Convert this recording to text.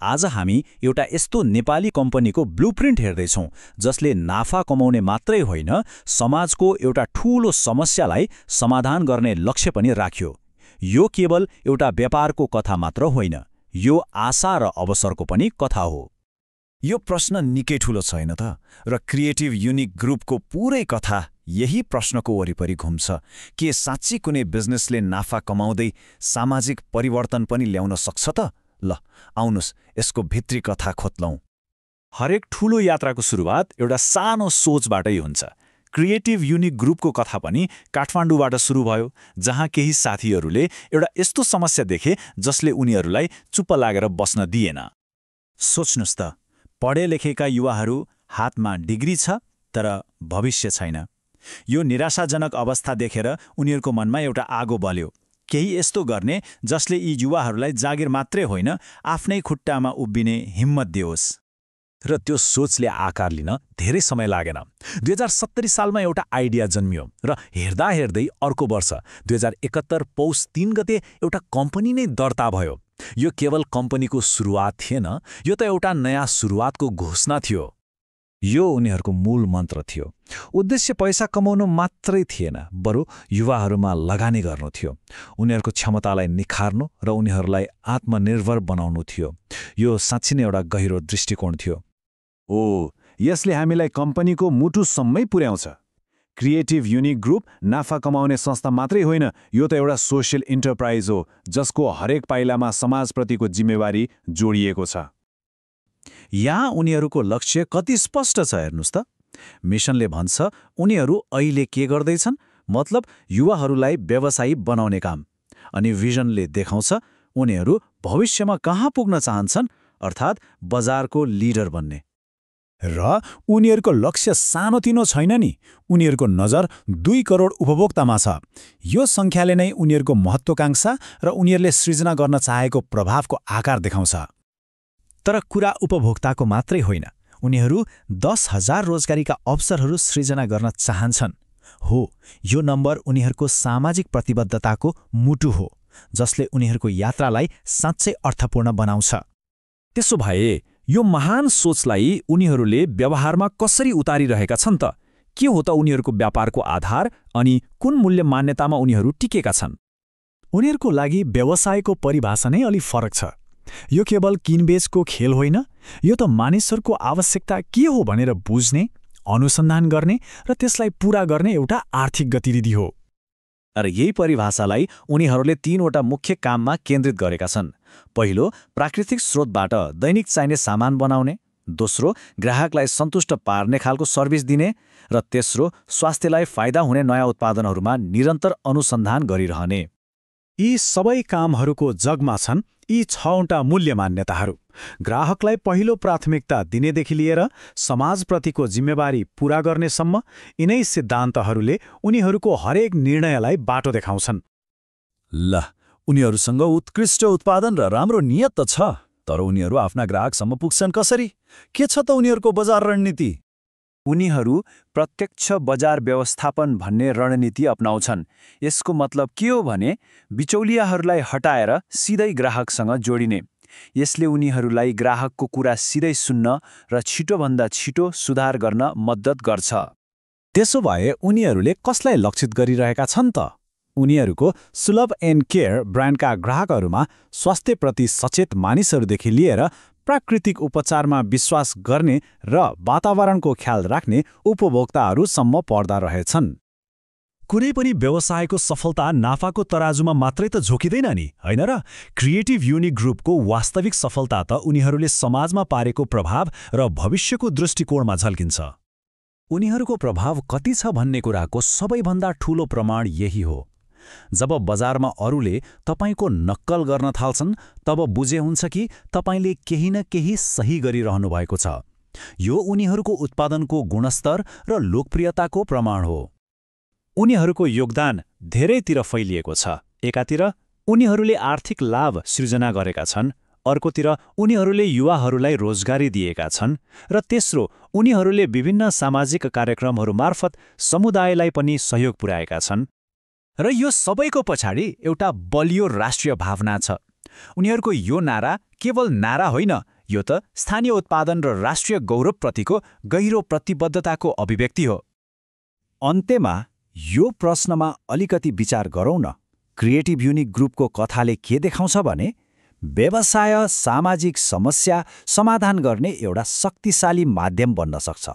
आज हामी एउटा यस्तो नेपाली कम्पनीको ब्लुप्रिन्ट हेर्दैछौँ जसले नाफा कमाउने मात्रै होइन, समाजको एउटा ठूलो समस्यालाई समाधान गर्ने लक्ष्य पनि राख्यो। यो केवल एउटा व्यापारको कथा मात्र होइन, यो आशा र अवसरको पनि कथा हो। यो प्रश्न निकै ठूलो छैन त, र क्रिएटिभ युनिक ग्रुपको पूरै कथा यही प्रश्नको वरिपरि घुम्छ। के साँच्चै कुनै बिजनेसले नाफा कमाउँदै सामाजिक परिवर्तन पनि ल्याउन सक्छ त? ल, आउनुस् यसको भित्री कथा खोत्लौं। हरेक ठूलो यात्राको सुरुवात एउटा सानो सोचबाटै हुन्छ। क्रिएटिभ युनिक ग्रुपको कथा पनि काठमाडौँबाट सुरु भयो, जहाँ केही साथीहरूले एउटा यस्तो समस्या देखे जसले उनीहरूलाई चुप्प लागेर बस्न दिएन। सोच्नुस् त, पढे लेखेका युवाहरू हातमा डिग्री छ तर भविष्य छैन। यो निराशाजनक अवस्था देखेर उनीहरूको मनमा एउटा आगो बल्यो, केही यस्तो गर्ने जसले यी युवाहरूलाई जागिर मात्रै होइन, आफ्नै खुट्टामा उभिने हिम्मत दियोस्। र त्यो सोचले आकार लिन धेरै समय लागेन। 2070 सालमा एउटा आइडिया जन्मियो र हेर्दा हेर्दै अर्को वर्ष 2071 पौष 3 गते एउटा कम्पनी नै दर्ता भयो। यो केवल कम्पनीको सुरुवात थिएन, यो त एउटा नयाँ सुरुवातको घोषणा थियो। यो उनीहरूको मूल मन्त्र थियो। उद्देश्य पैसा कमाउनु मात्रै थिएन, बरु युवाहरूमा लगानी गर्नु थियो, उनीहरूको क्षमतालाई निखार्नु र उनीहरूलाई आत्मनिर्भर बनाउनु थियो। यो साँच्चै नै एउटा गहिरो दृष्टिकोण थियो। यसले हामीलाई कम्पनीको मुटुसम्मै पुर्याउँछ। क्रिएटिभ युनिक ग्रुप नाफा कमाउने संस्था मात्रै होइन, यो त एउटा सोशल इन्टरप्राइज हो जसको हरेक पाइलामा समाजप्रतिको जिम्मेवारी जोडिएको छ। यहाँ उनीहरूको लक्ष्य कति स्पष्ट छ हेर्नुस् त। मिसनले भन्छ उनीहरू अहिले के गर्दैछन्, मतलब युवाहरूलाई व्यवसायी बनाउने काम। अनि भिजनले देखाउँछ उनीहरू भविष्यमा कहाँ पुग्न चाहन्छन्, अर्थात् बजारको लिडर बन्ने। र उनीहरूको लक्ष्य सानोतिनो छैन नि, उनीहरूको नजर 2 करोड उपभोक्तामा छ। यो सङ्ख्याले नै उनीहरूको महत्त्वाकांक्षा र उनीहरूले सृजना गर्न चाहेको प्रभावको आकार देखाउँछ। तर कुरा उपभोक्ताको मात्रै होइन, उनीहरू 10,000 रोजगारीका अवसरहरू सृजना गर्न चाहन्छन्। हो, यो नम्बर उनीहरूको सामाजिक प्रतिबद्धताको मुटु हो, जसले उनीहरूको यात्रालाई साँच्चै अर्थपूर्ण बनाउँछ। त्यसो भए यो महान सोचलाई उनीहरूले व्यवहारमा कसरी उतारिरहेका छन् त? के हो त उनीहरूको व्यापारको आधार अनि कुन मूल्य मान्यतामा उनीहरू टिकेका छन्? उनीहरूको लागि व्यवसायको परिभाषा नै अलि फरक छ। यो केवल किनबेचको खेल होइन, यो त मानिसहरूको आवश्यकता के हो भनेर बुझ्ने, अनुसन्धान गर्ने र त्यसलाई पूरा गर्ने एउटा आर्थिक गतिविधि हो। र यही परिभाषालाई उनीहरूले 3वटा मुख्य काममा केन्द्रित गरेका छन्। पहिलो, प्राकृतिक स्रोतबाट दैनिक चाहिने सामान बनाउने। दोस्रो, ग्राहकलाई सन्तुष्ट पार्ने खालको सर्भिस दिने। र तेस्रो, स्वास्थ्यलाई फाइदा हुने नयाँ उत्पादनहरूमा निरन्तर अनुसन्धान गरिरहने। यी सबै कामहरूको जगमा छन् यी 6वटा मूल्य मान्यताहरू। ग्राहकलाई पहिलो प्राथमिकता दिनेदेखि लिएर समाजप्रतिको जिम्मेवारी पूरा गर्नेसम्म यिनै सिद्धान्तहरूले उनीहरूको हरेक निर्णयलाई बाटो देखाउँछन्। ल, उनीहरूसँग उत्कृष्ट उत्पादन र राम्रो नियत त छ, तर उनीहरू आफ्ना ग्राहकसम्म पुग्छन् कसरी? के छ त उनीहरूको बजार रणनीति? उनीहरू प्रत्यक्ष बजार व्यवस्थापन भन्ने रणनीति अपनाउँछन्। यसको मतलब के हो भने बिचौलियाहरूलाई हटाएर सिधै ग्राहकसँग जोडिने। यसले उनीहरूलाई ग्राहकको कुरा सिधै सुन्न र छिटोभन्दा छिटो सुधार गर्न मद्दत गर्छ। त्यसो भए उनीहरूले कसलाई लक्षित गरिरहेका छन् त? उनीहरूको सुलभ एन्ड केयर ब्रान्डका ग्राहकहरूमा स्वास्थ्यप्रति सचेत मानिसहरूदेखि लिएर प्राकृतिक उपचारमा विश्वास गर्ने र वातावरणको ख्याल राख्ने उपभोक्ताहरूसम्म पर्दा रहेछन्। कुनै पनि व्यवसायको सफलता नाफाको तराजुमा मात्रै त झोकिँदैन नि, होइन र? क्रिएटिभ युनिक ग्रुपको वास्तविक सफलता त उनीहरूले समाजमा पारेको प्रभाव र भविष्यको दृष्टिकोणमा झल्किन्छ। उनीहरूको प्रभाव कति छ भन्ने कुराको सबैभन्दा ठूलो प्रमाण यही हो। जब बजारमा अरूले तपाईको नक्कल गर्न थाल्छन्, तब बुझे हुन्छ कि तपाईले केही न केही सही गरिरहनु भएको छ। यो उनीहरूको उत्पादनको गुणस्तर र लोकप्रियताको प्रमाण हो। उनीहरूको योगदान धेरैतिर फैलिएको छ। एकातिर उनीहरूले आर्थिक लाभ सृजना गरेका छन्, अर्कोतिर उनीहरूले युवाहरूलाई रोजगारी दिएका छन्, र तेस्रो उनीहरूले विभिन्न सामाजिक कार्यक्रमहरू मार्फत समुदायलाई पनि सहयोग पुर्याएका छन्। र यो सबैको पछाडि एउटा बलियो राष्ट्रिय भावना छ। उनीहरूको यो नारा केवल नारा होइन, यो त स्थानीय उत्पादन र राष्ट्रिय गौरवप्रतिको गहिरो प्रतिबद्धताको अभिव्यक्ति हो। अन्त्यमा यो प्रश्नमा अलिकति विचार गरौँ न। क्रिएटिभ युनिक ग्रुपको कथाले के देखाउँछ भने व्यवसाय सामाजिक समस्या समाधान गर्ने एउटा शक्तिशाली माध्यम बन्न सक्छ।